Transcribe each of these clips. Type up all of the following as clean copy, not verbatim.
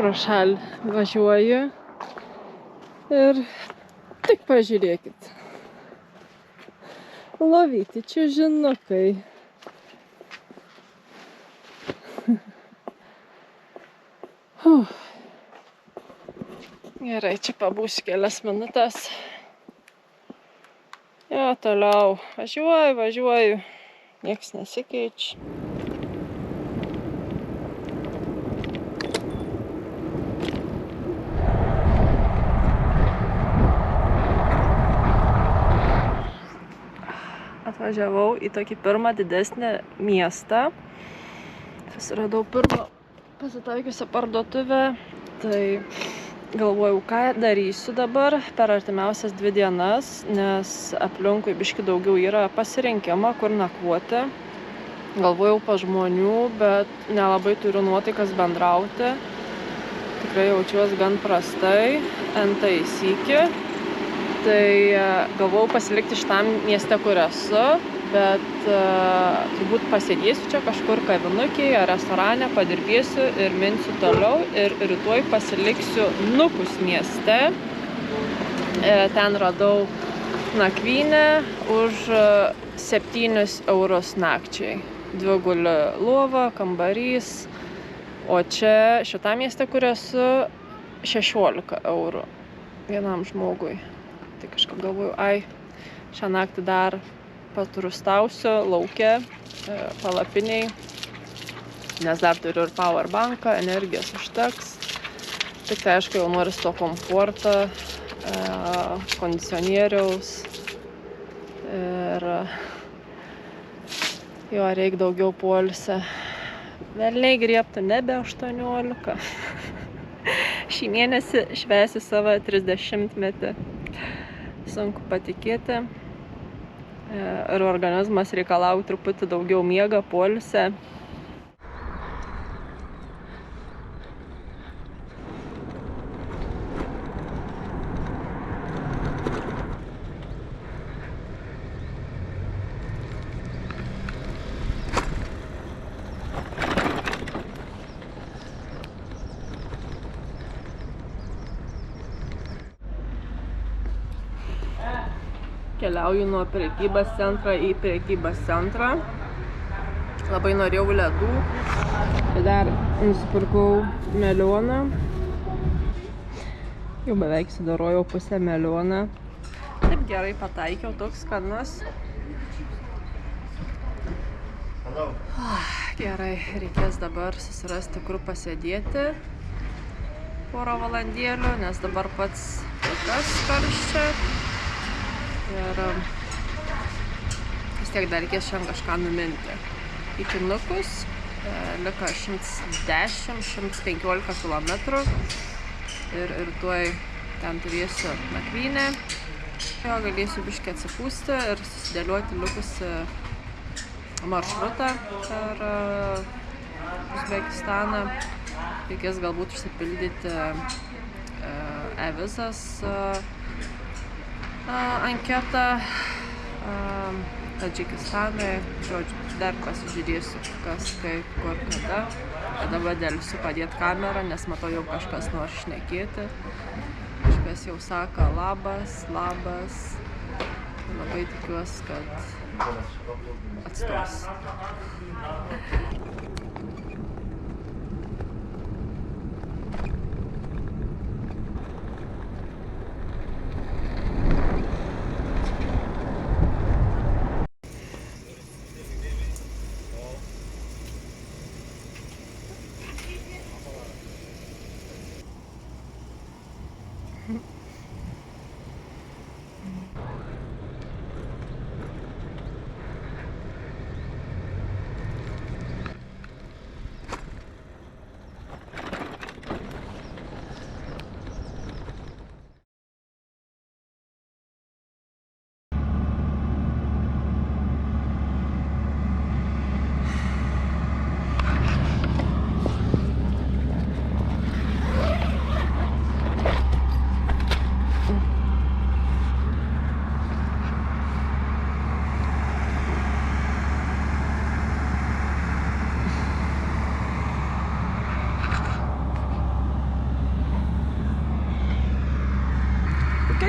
pro šalį važiuoju ir tik pažiūrėkit. Lovyti čiužinukai. Gerai, čia pabūsiu kelias minutės. Jo, toliau važiuoju. Niekas nesikeičia. Atvažiavau į tokį pirmą didesnį miestą. Susiradau pirmą pasitaikiusią parduotuvę. Tai galvojau, ką darysiu dabar per artimiausias 2 dienas, nes aplinkui biškį daugiau yra pasirinkimo, kur nakvoti. Galvojau pa žmonių, bet nelabai turiu nuotaikas bendrauti. Tikrai jaučiuos gan prastai, entai sykį. Tai galvojau pasilikti šitam mieste, kur esu, bet turbūt pasėdėsiu čia kažkur kavinukėje ar restorane, padirbėsiu ir minsiu toliau ir rytoj pasiliksiu Nukus mieste. Ten radau nakvynę už 7 eurus nakčiai. 2 guli lova, kambarys, o čia šitam mieste, kur esu, 16 eurų vienam žmogui. Tai kažkaip galvoju, šią naktį dar paturistausiu lauke, palapiniai, nes dar turiu ir powerbanką, energijos užteks. Tik tai aišku, jau noriu to komforto, kondicionieriaus ir jo reikia daugiau poilsio. Velniai griebtų nebe 18. Šį mėnesį švęsiu savo 30-metį. Sunku patikėti. Ir organizmas reikalauja truputį daugiau miego, poilsio. Keliauju nuo prekybos centro į prekybos centrą. Labai norėjau ledų. Ir dar nusipirkau melioną. Jau beveik sudarojau pusę melioną. Taip gerai pataikiau, toks skanus. Gerai, reikės dabar susirasti, kur pasėdėti porą valandėlių, nes dabar pats kas karščia. Ir vis tiek dar reikės šiandien kažką numinti. Iki Nukus liko 110–115 km. Ir rytoj ten turėsiu nakvynę. Jo, galėsiu biškį atsipūsti ir susidėlioti likusį maršrutą per Uzbekistaną. Reikės galbūt užsipildyti e-vizas anketą Tadžikistanui. Žodžiu, dar pasižiūrėsiu, kas, kaip, kur, kada. Dabar dėlsiu padėti kamerą, nes matau jau kažkas nori šnekėti. Kažkas jau sako labas. Labai tikiuosi, kad atstos.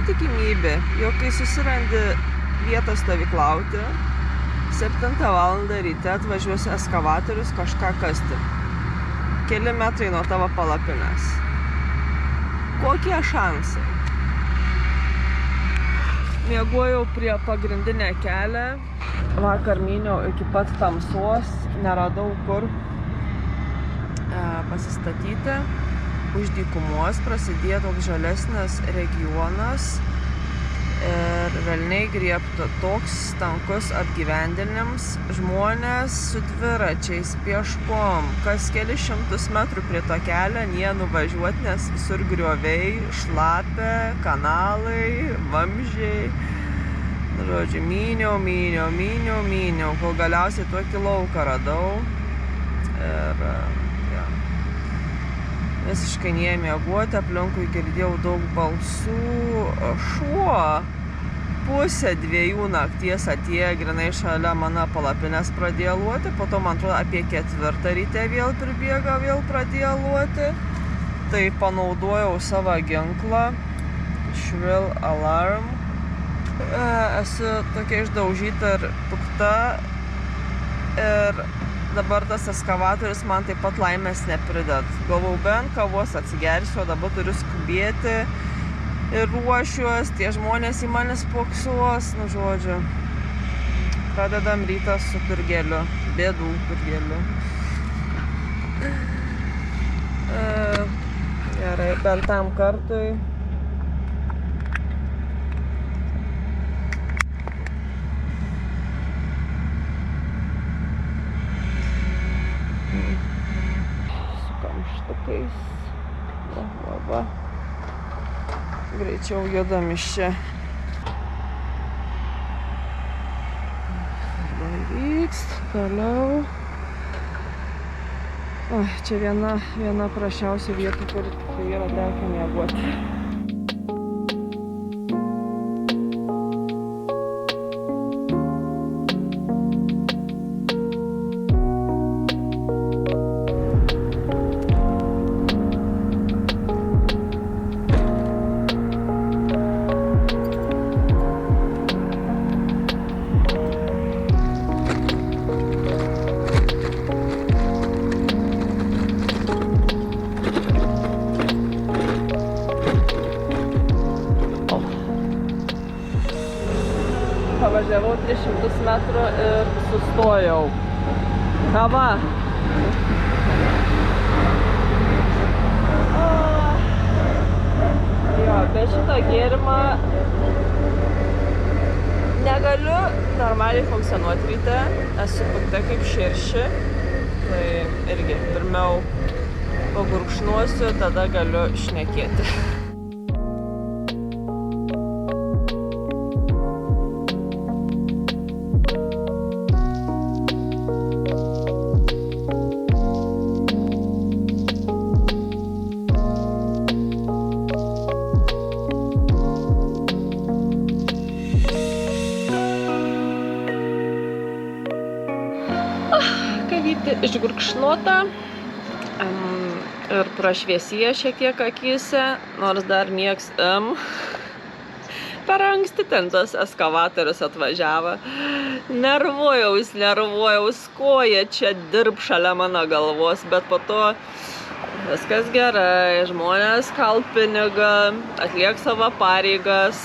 tikimybė, jog kai susirandi vietą stovyklauti, 7 valandą ryte atvažiuos eskavatorius kažką kasti. Keli metrai nuo tavo palapinės. Kokie šansai? Miegojau prie pagrindinę kelią. Vakar myniau iki pat tamsos, neradau kur pasistatyti. Už dykumos prasidėjo toks žalesnis regionas ir velniai griebtų toks tankus apgyvendinims. Žmonės su dviračiais, pieškom, kas kelis šimtus metrų prie to kelio nie nuvažiuoti, nes visur grioviai, šlapia, kanalai, vamzdžiai. Žodžiu, myniau, kol galiausiai tokį lauką radau. Ir visiškai nemiegoti, aplinkui girdėjau daug balsų. Šuo 1:30 nakties atėjo, grinai šalia mano palapinės pradėjo luoti, po to, man atrodo, apie 4 ryte vėl pribėga, vėl pradėjo luoti. Tai panaudojau savo ginklą, Shrill Alarm. Esu tokia išdaužyta ir pikta ir dabar tas eskavatorius man taip pat laimės neprideda. Galvau, bent kavos atsigersiu, o dabar turiu skubėti ir ruošiuos, tie žmonės į mane spoksuos, nu žodžiu. Pradedam rytą su turgeliu, bėdų turgeliu. Gerai, bent tam kartui. Va. Greičiau judam iš čia. Vyks, toliau. Čia viena prašiausių vietų, kur yra tekę miegoti. Pavažiavau 300 metrų ir sustojau. Kava. Jo, be šito gėrimą negaliu normaliai funkcionuoti ryte. Esu pikta kaip širši. Tai irgi pirmiau pagurkšnuosiu, tada galiu šnekėti. Kavytė išgurkšnuota ir prašviesėja šiek tiek akyse, nors dar miegs per anksti ten tas eskavatorius atvažiavo. Nervuojaus, koja čia dirb šalia mano galvos, bet po to viskas gerai, žmonės kal pinigą, atliek savo pareigas,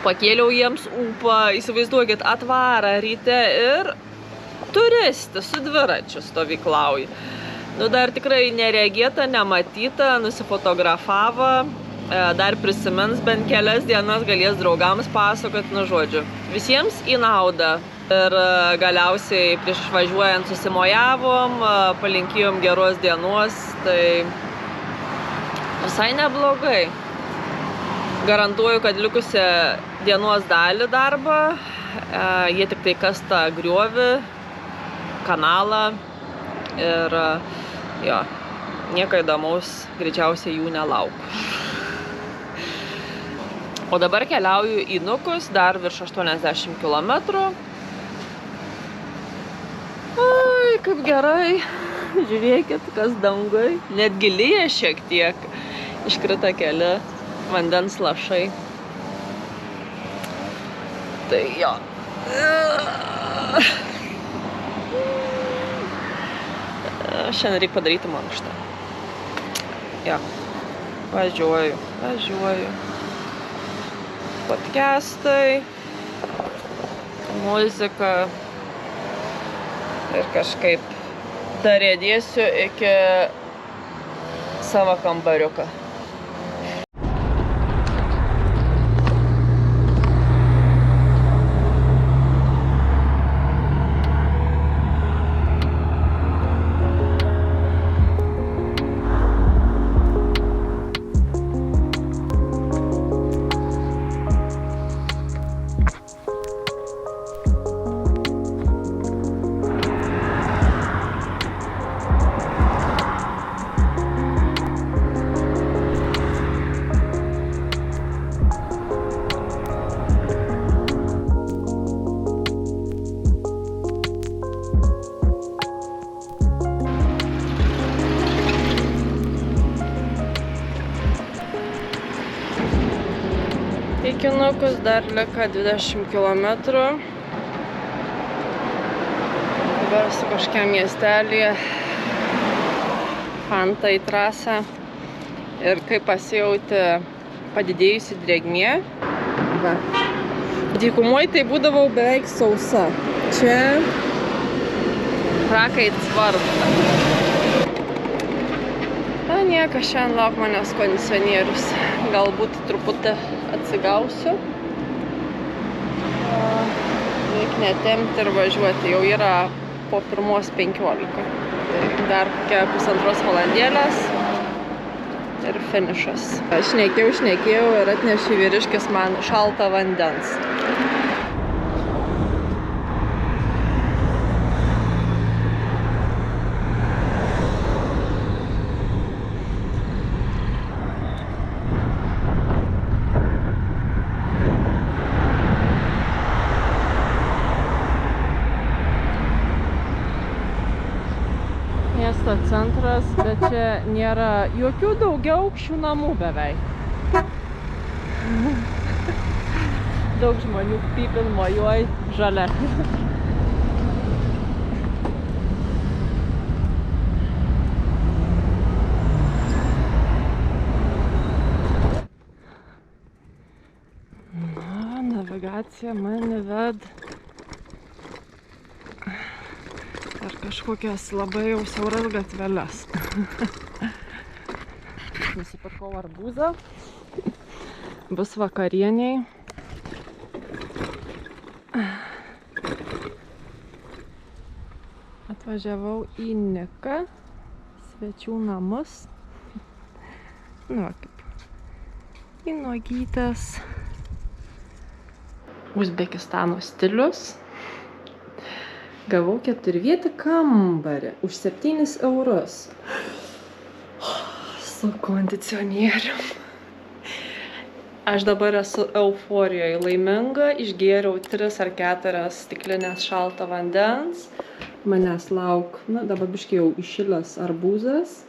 pakėliau jiems ūpą, įsivaizduokit, atvara ryte ir turistai su dviračiu stovyklauja. Nu, dar tikrai neregėta, nematyta, nusifotografavo, dar prisimins bent kelias dienas, galės draugams pasakoti, nu žodžiu. Visiems į naudą. Ir galiausiai prieš išvažiuojant susimojavom, palinkėjom geros dienos, tai visai neblogai. Garantuoju, kad likusią dienos dalį darbą, jie tik tai kasta griovį, kanalą ir jo, nieko įdomaus greičiausiai jų nelauk. O dabar keliauju į Nukus, dar virš 80 km. Ai, kaip gerai. Žiūrėkit, kas dangui. Netgi lyja šiek tiek. Iškrita keli vandens lašai. Tai jo. Šiandien reikia padaryti mankštą. Jo. Važiuoju. Podcastai, muzika ir kažkaip darėdėsiu iki savo kambariuką. Iki Nukus dar liko 20 kilometrų. Dabar esu kažkokiam miestelyje. Fanta į trasą. Ir kaip pasijauti padidėjusi drėgmė. Va. Dykumoje tai būdavau beveik sausa. Čia prakaits vargsta. Na, niekas šiandien lauk manęs kondicionierius. Galbūt truputį atsigausiu. Reikia netempti ir važiuoti. Jau yra po 1:15. Tai dar kokia pusantros valandėlės ir finišas. Aš šnekėjau ir atnešė vyriškis man šaltą vandens. Miesto centras, bet čia nėra jokių daugiaaukščių namų beveik. Daug žmonių pypin, mojuoj, žalia. Na, navigacija mane ved ar kažkokias labai jau siauras gatveles. Nusipirkau arbūzą. Bus vakarieniai. Atvažiavau į Niką, svečių namus. Nu, va kaip į nuogytes. Uzbekistano stilius. Gavau 4-vietį kambarį už 7 eurus. Su kondicionieriu. Aš dabar esu euforijoje laiminga. Išgėriau 3 ar 4 stiklinės šalto vandens. Manęs lauk, na dabar biškai jau iššilęs arbūzas.